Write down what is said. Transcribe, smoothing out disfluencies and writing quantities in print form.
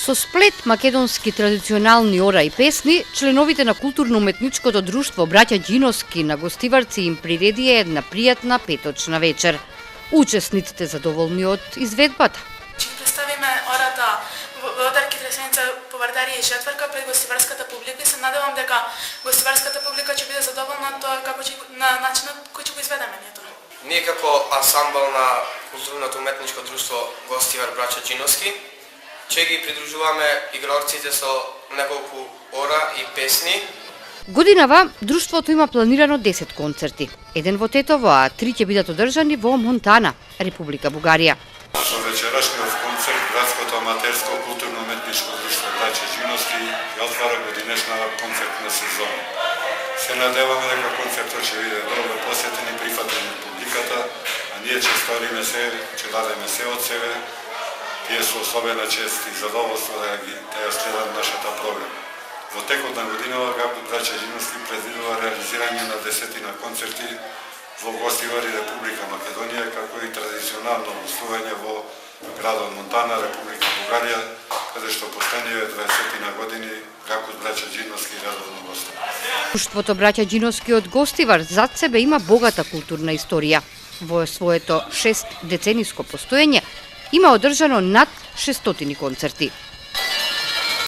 Со сплет македонски традиционални ора и песни, членовите на културно-уметничкото друштво Браќа Џиновски на гостиварци им приредија една пријатна петочна вечер. Учесниците задоволни од изведбата. Ќе представиме ората во Одар Китресеница по Вардарија и четврка пред гостиварската публика и се надевам дека гостиварската публика ќе биде задоволна од тоа како ќе на начинот кој ќе го изведеме ние тоа. Ние како ансамбл на културното уметничко друштво Гостивар Браќа Џиновски ќе ги придружуваме игралците со неколку ора и песни. Годинава друштвото има планирано 10 концерти. Еден во Тетово, а 3 ќе бидат одржани во Монтана, Република Бугарија. Со вечерашниот концерт Градското аматерско културно-уметничко друштво Браќа Џиновски ја отвара годинешна концертна сезона. Се надеваме дека концертот ќе биде добро посетен и прифатен од публиката, а ние ќе сториме се, ќе дадеме се од себе. Тие со особена чест и задоволство да ја следат нашата програма. Во текот на годинава Градот Браќа Џиновски предвидува реализирање на 10 концерти во Гостивар и Република Македонија, како и традиционално гостување во градот Монтана, Република Бугарија, каде што последниве 20 години Градот Браќа Џиновски редовно гостува. Друштвото Браќа Џиновски од Гостивар зад себе има богата културна историја. Во своето 6 децениско постоење има одржано над 600 концерти.